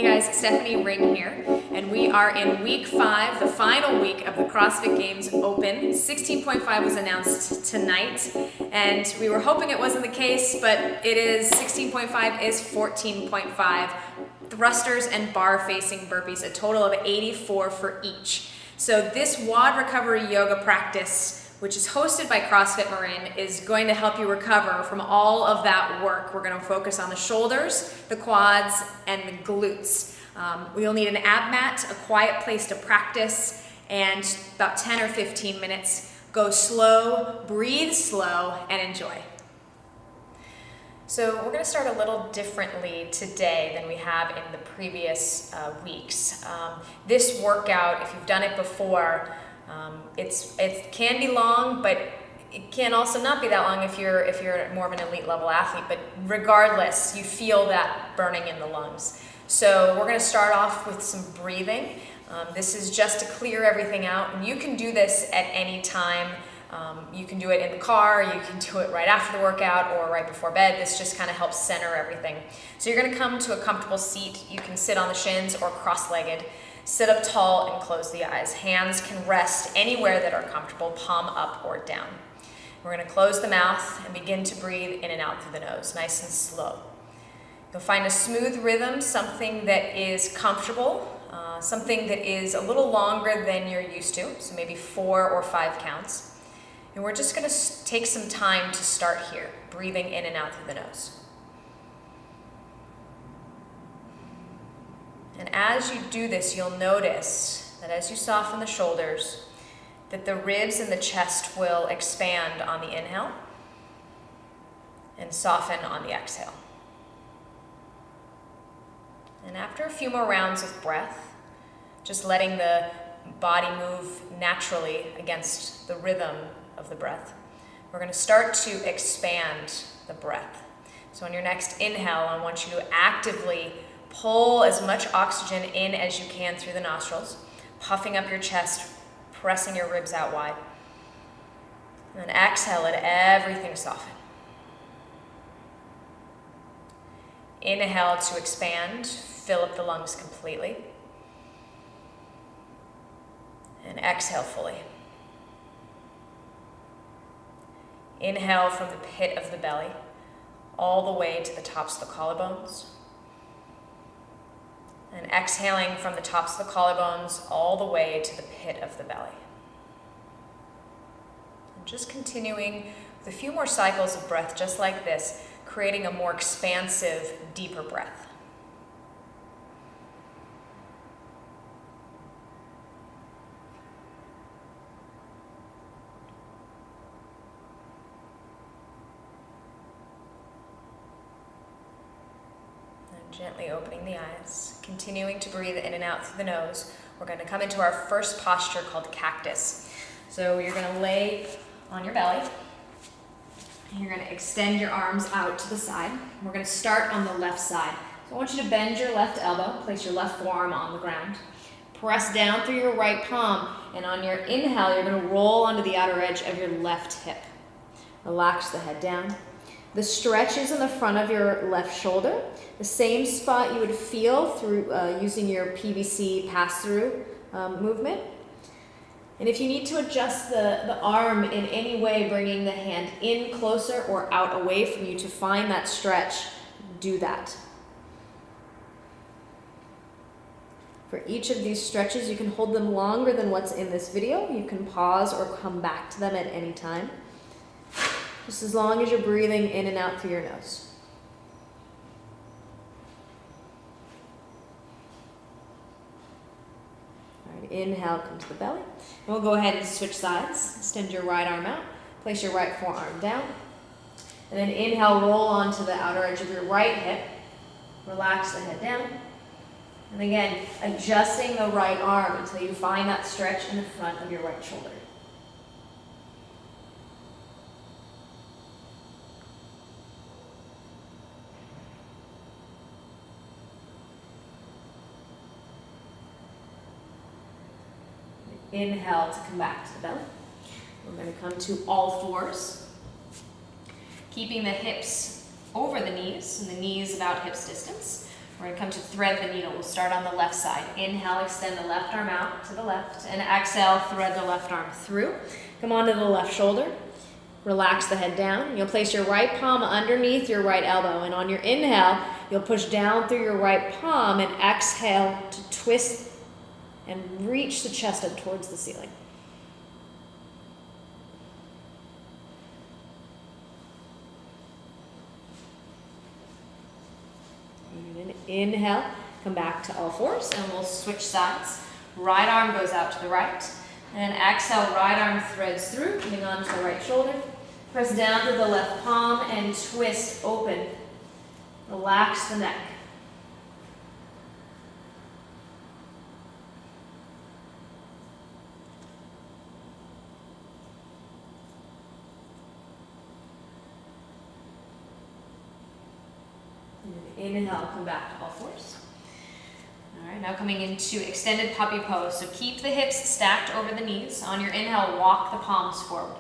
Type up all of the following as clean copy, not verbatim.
Hey guys, Stephanie Ring here, and we are in week 5, the final week of the CrossFit Games Open. 16.5 was announced tonight, and we were hoping it wasn't the case, but it is. 16.5 is 14.5 thrusters and bar facing burpees, a total of 84 for each. So this WOD recovery yoga practice, which is hosted by CrossFit Marin, is going to help you recover from all of that work. We're going to focus on the shoulders, the quads, and the glutes. We'll need an ab mat, a quiet place to practice, and about 10 or 15 minutes. Go slow, breathe slow, and enjoy. So we're going to start a little differently today than we have in the previous weeks. This workout, if you've done it before, it can be long, but it can also not be that long if you're more of an elite level athlete. But regardless, you feel that burning in the lungs. So we're going to start off with some breathing. This is just to clear everything out, and you can do this at any time. You can do it in the car, you can do it right after the workout or right before bed. This just kind of helps center everything. So you're going to come to a comfortable seat. You can sit on the shins or cross-legged. Sit up tall and close the eyes. Hands can rest anywhere that are comfortable, palm up or down. We're going to close the mouth and begin to breathe in and out through the nose, nice and slow. You'll find a smooth rhythm, something that is comfortable, something that is a little longer than you're used to, so maybe 4 or 5 counts. And we're just going to take some time to start here, breathing in and out through the nose. And as you do this, you'll notice that as you soften the shoulders, that the ribs and the chest will expand on the inhale and soften on the exhale. And after a few more rounds of breath, just letting the body move naturally against the rhythm of the breath, we're going to start to expand the breath. So on your next inhale, I want you to actively pull as much oxygen in as you can through the nostrils, puffing up your chest, pressing your ribs out wide. And then exhale, let everything soften. Inhale to expand, fill up the lungs completely. And exhale fully. Inhale from the pit of the belly, all the way to the tops of the collarbones. And exhaling from the tops of the collarbones all the way to the pit of the belly. And just continuing with a few more cycles of breath just like this, creating a more expansive, deeper breath. Gently opening the eyes, continuing to breathe in and out through the nose. We're going to come into our first posture called cactus. So you're going to lay on your belly. You're going to extend your arms out to the side. We're going to start on the left side. So I want you to bend your left elbow, place your left forearm on the ground. Press down through your right palm, and on your inhale, you're going to roll onto the outer edge of your left hip. Relax the head down. The stretch is in the front of your left shoulder, the same spot you would feel through using your PVC pass-through movement. And if you need to adjust the arm in any way, bringing the hand in closer or out away from you to find that stretch, do that. For each of these stretches, you can hold them longer than what's in this video. You can pause or come back to them at any time. Just as long as you're breathing in and out through your nose. All right, inhale, come to the belly. And we'll go ahead and switch sides. Extend your right arm out. Place your right forearm down. And then inhale, roll onto the outer edge of your right hip. Relax the head down. And again, adjusting the right arm until you find that stretch in the front of your right shoulder. Inhale to come back to the belly. We're going to come to all fours, keeping the hips over the knees and the knees about hips distance. We're going to come to thread the needle. We'll start on the left side. Inhale, extend the left arm out to the left, and exhale, thread the left arm through. Come onto the left shoulder. Relax the head down. You'll place your right palm underneath your right elbow, and on your inhale, you'll push down through your right palm and exhale to twist and reach the chest up towards the ceiling. And inhale, come back to all fours, and we'll switch sides. Right arm goes out to the right, and exhale, right arm threads through, coming onto the right shoulder. Press down to the left palm and twist open. Relax the neck. Inhale, come back to all fours. All right, now coming into extended puppy pose. So keep the hips stacked over the knees. On your inhale, walk the palms forward.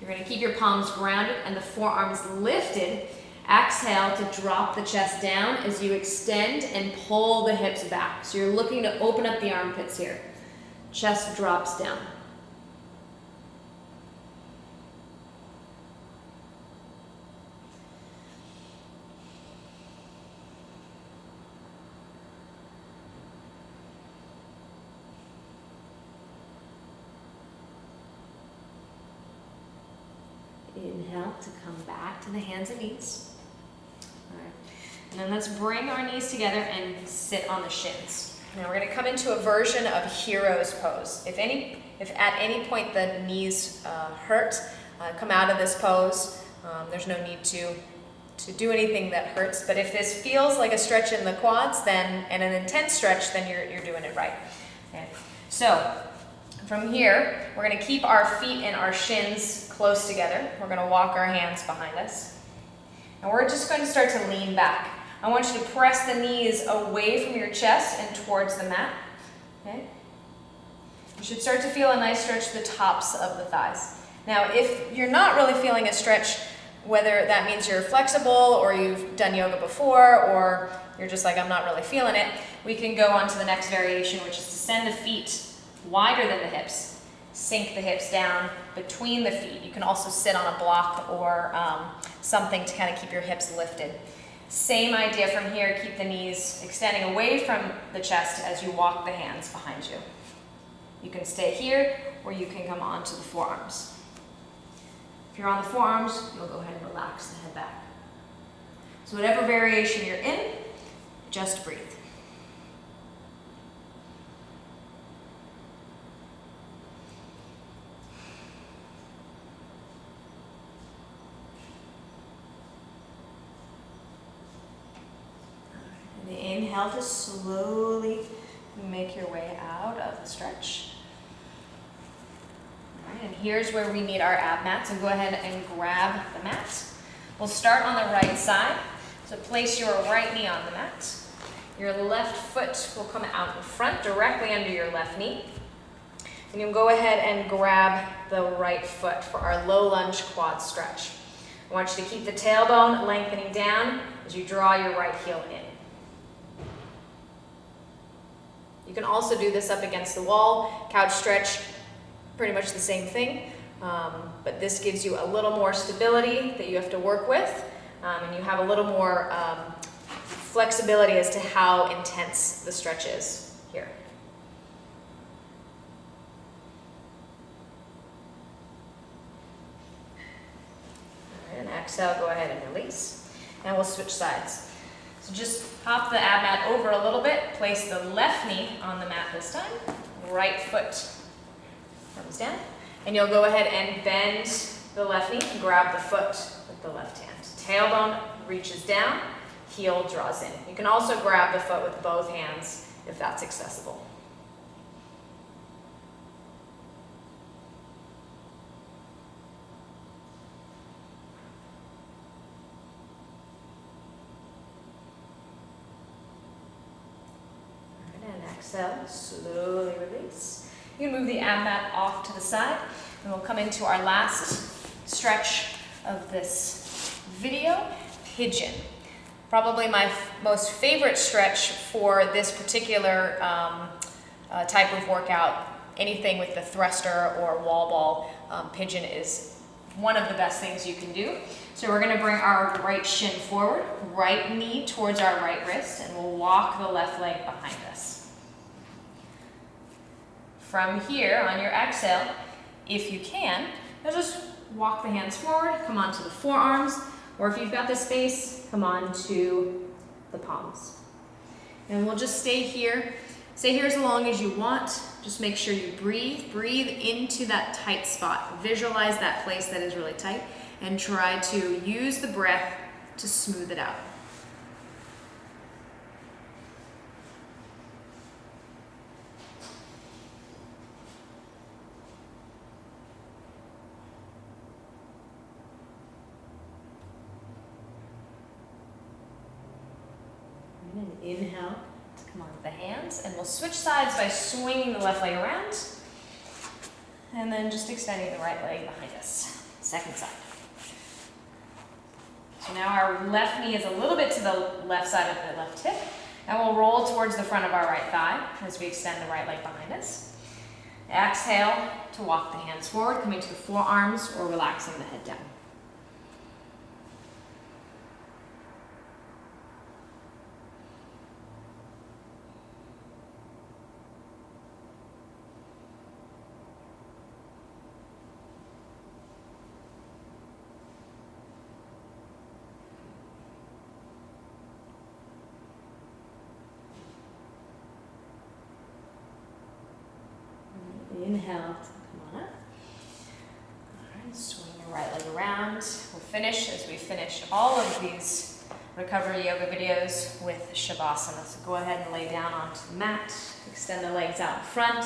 You're going to keep your palms grounded and the forearms lifted. Exhale to drop the chest down as you extend and pull the hips back. So you're looking to open up the armpits here. Chest drops down. Inhale to come back to the hands and knees. All right. And then let's bring our knees together and sit on the shins. Now we're going to come into a version of hero's pose. If at any point the knees hurt, come out of this pose. There's no need to do anything that hurts. But if this feels like a stretch in the quads, then and an intense stretch, then you're doing it right. Okay. So from here, we're going to keep our feet and our shins close together. We're going to walk our hands behind us. And we're just going to start to lean back. I want you to press the knees away from your chest and towards the mat. Okay? You should start to feel a nice stretch to the tops of the thighs. Now, if you're not really feeling a stretch, whether that means you're flexible or you've done yoga before or you're just like, I'm not really feeling it, we can go on to the next variation, which is to send the feet wider than the hips. Sink the hips down between the feet. You can also sit on a block or something to kind of keep your hips lifted. Same idea from here. Keep the knees extending away from the chest as you walk the hands behind you. You can stay here or you can come onto the forearms. If you're on the forearms, you'll go ahead and relax the head back. So whatever variation you're in, just breathe. Inhale to slowly make your way out of the stretch. All right, and here's where we need our ab mat, so go ahead and grab the mat. We'll start on the right side, so place your right knee on the mat. Your left foot will come out in front, directly under your left knee. And you'll go ahead and grab the right foot for our low lunge quad stretch. I want you to keep the tailbone lengthening down as you draw your right heel in. You can also do this up against the wall, couch stretch, pretty much the same thing, but this gives you a little more stability that you have to work with, and you have a little more flexibility as to how intense the stretch is here. All right, and exhale, go ahead and release, and we'll switch sides. So just hop the ab mat over a little bit, place the left knee on the mat this time, right foot comes down, and you'll go ahead and bend the left knee and grab the foot with the left hand. Tailbone reaches down, heel draws in. You can also grab the foot with both hands if that's accessible. Exhale, slowly release. You can move the ab mat off to the side, and we'll come into our last stretch of this video, pigeon. Probably my most favorite stretch for this particular type of workout, anything with the thruster or wall ball pigeon is one of the best things you can do. So we're gonna bring our right shin forward, right knee towards our right wrist, and we'll walk the left leg behind us. From here, on your exhale, if you can, you'll just walk the hands forward, come onto the forearms, or if you've got the space, come on to the palms. And we'll just stay here. Stay here as long as you want. Just make sure you breathe. Breathe into that tight spot. Visualize that place that is really tight and try to use the breath to smooth it out. And inhale to come onto the hands, and we'll switch sides by swinging the left leg around and then just extending the right leg behind us. Second side. So now our left knee is a little bit to the left side of the left hip, and we'll roll towards the front of our right thigh as we extend the right leg behind us. Exhale to walk the hands forward, coming to the forearms or relaxing the head down. Inhale to come on up. All right, swing your right leg around. We'll finish as we finish all of these recovery yoga videos with Shavasana. So go ahead and lay down onto the mat. Extend the legs out in front,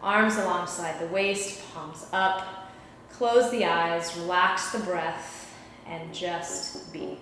arms alongside the waist, palms up. Close the eyes, relax the breath, and just be.